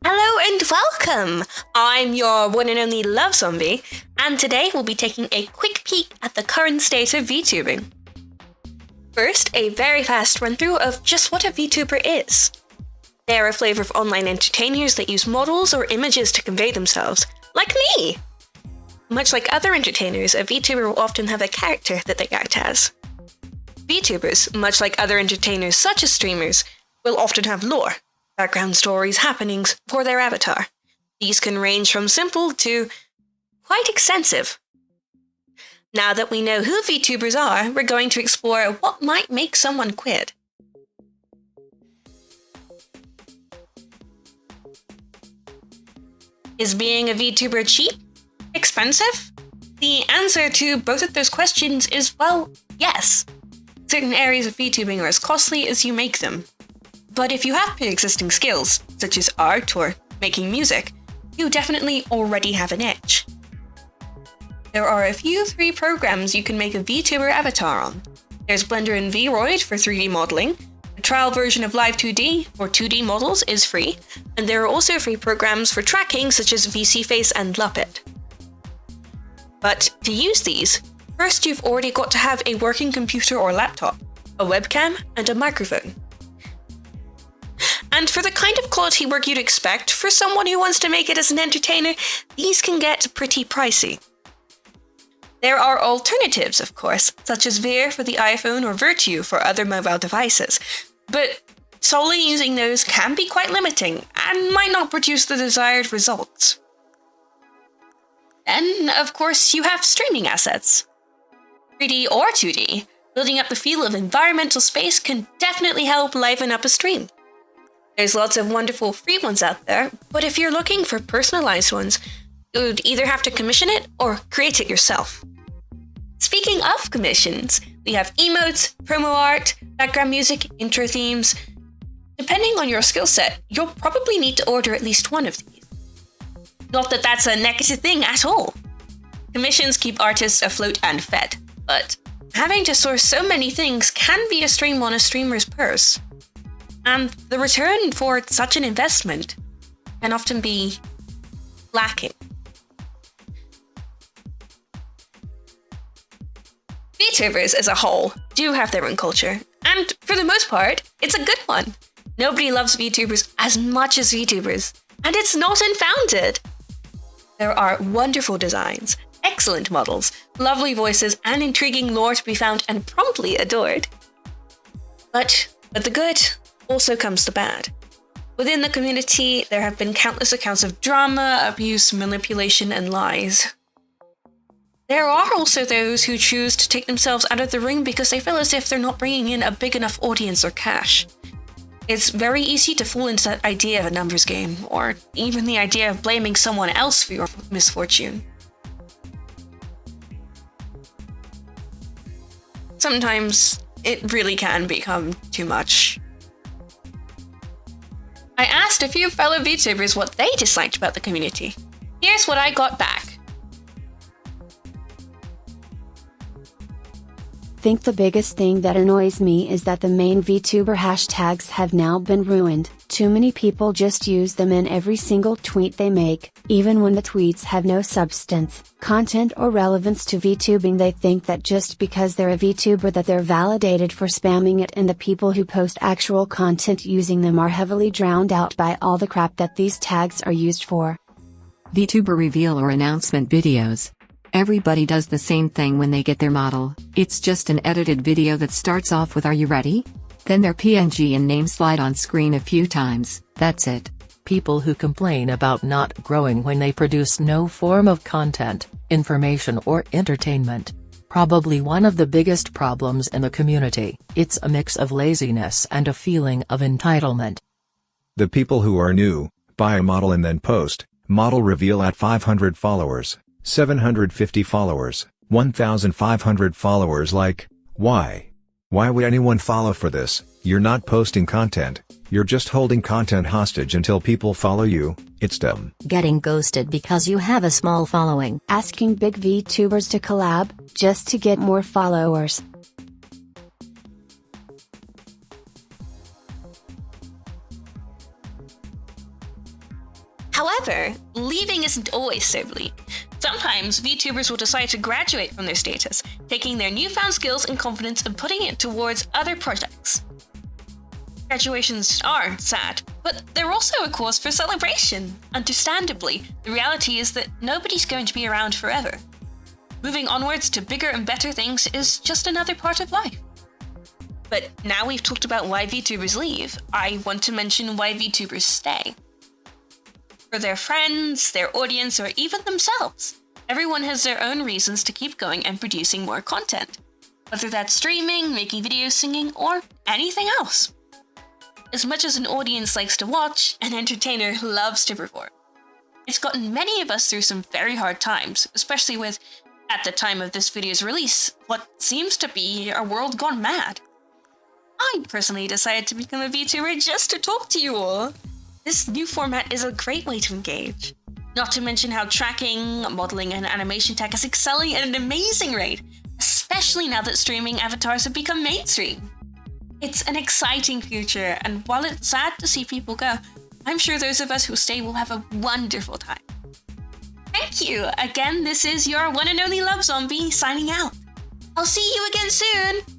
Hello and welcome! I'm your one and only Love Zombie, and today we'll be taking a quick peek at the current state of VTubing. First, a very fast run-through of just what a VTuber is. They are a flavor of online entertainers that use models or images to convey themselves, like me! Much like other entertainers, a VTuber will often have a character that they act as. VTubers, much like other entertainers such as streamers, will often have lore, background stories, happenings for their avatar. These can range from simple to quite extensive. Now that we know who VTubers are, we're going to explore what might make someone quit. Is being a VTuber cheap? Expensive? The answer to both of those questions is, well, yes. Certain areas of VTubing are as costly as you make them. But if you have pre-existing skills, such as art or making music, you definitely already have an edge. There are a few free programs you can make a VTuber avatar on. There's Blender and Vroid for 3D modeling, a trial version of Live2D for 2D models is free, and there are also free programs for tracking such as VCFace and Luppet. But to use these, first you've already got to have a working computer or laptop, a webcam, and a microphone. And for the kind of quality work you'd expect for someone who wants to make it as an entertainer, these can get pretty pricey. There are alternatives, of course, such as Veer for the iPhone or Virtue for other mobile devices, but solely using those can be quite limiting and might not produce the desired results. Then, of course, you have streaming assets. 3D or 2D, building up the feel of environmental space can definitely help liven up a stream. There's lots of wonderful free ones out there, but if you're looking for personalized ones, you'd either have to commission it or create it yourself. Speaking of commissions, we have emotes, promo art, background music, intro themes. Depending on your skill set, you'll probably need to order at least one of these. Not that that's a negative thing at all. Commissions keep artists afloat and fed, but having to source so many things can be a strain on a streamer's purse. And the return for such an investment can often be lacking. VTubers as a whole do have their own culture, and for the most part, it's a good one. Nobody loves VTubers as much as VTubers, and it's not unfounded. There are wonderful designs, excellent models, lovely voices, and intriguing lore to be found and promptly adored. But the good also comes the bad. Within the community, there have been countless accounts of drama, abuse, manipulation, and lies. There are also those who choose to take themselves out of the ring because they feel as if they're not bringing in a big enough audience or cash. It's very easy to fall into that idea of a numbers game, or even the idea of blaming someone else for your misfortune. Sometimes it really can become too much. I asked a few fellow VTubers what they disliked about the community. Here's what I got back. I think the biggest thing that annoys me is that the main VTuber hashtags have now been ruined. Too many people just use them in every single tweet they make, even when the tweets have no substance, content or relevance to VTubing. They think that just because they're a VTuber that they're validated for spamming it, and the people who post actual content using them are heavily drowned out by all the crap that these tags are used for. VTuber reveal or announcement videos. Everybody does the same thing when they get their model. It's just an edited video that starts off with "Are you ready?" Then their PNG and name slide on screen a few times, that's it. People who complain about not growing when they produce no form of content, information or entertainment. Probably one of the biggest problems in the community. It's a mix of laziness and a feeling of entitlement. The people who are new, buy a model and then post, model reveal at 500 followers. 750 followers, 1,500 followers. Like, why? Why would anyone follow for this? You're not posting content, you're just holding content hostage until people follow you. It's dumb. Getting ghosted because you have a small following. Asking big VTubers to collab, just to get more followers. However, leaving isn't always so bleak. Sometimes VTubers will decide to graduate from their status, taking their newfound skills and confidence and putting it towards other projects. Graduations are sad, but they're also a cause for celebration. Understandably, the reality is that nobody's going to be around forever. Moving onwards to bigger and better things is just another part of life. But now we've talked about why VTubers leave, I want to mention why VTubers stay. For their friends, their audience, or even themselves, everyone has their own reasons to keep going and producing more content. Whether that's streaming, making videos, singing, or anything else. As much as an audience likes to watch, an entertainer loves to perform. It's gotten many of us through some very hard times, especially with, at the time of this video's release, what seems to be a world gone mad. I personally decided to become a VTuber just to talk to you all. This new format is a great way to engage. Not to mention how tracking, modeling, and animation tech is excelling at an amazing rate, especially now that streaming avatars have become mainstream. It's an exciting future, and while it's sad to see people go, I'm sure those of us who stay will have a wonderful time. Thank you! Again, this is your one and only Love Zombie signing out. I'll see you again soon!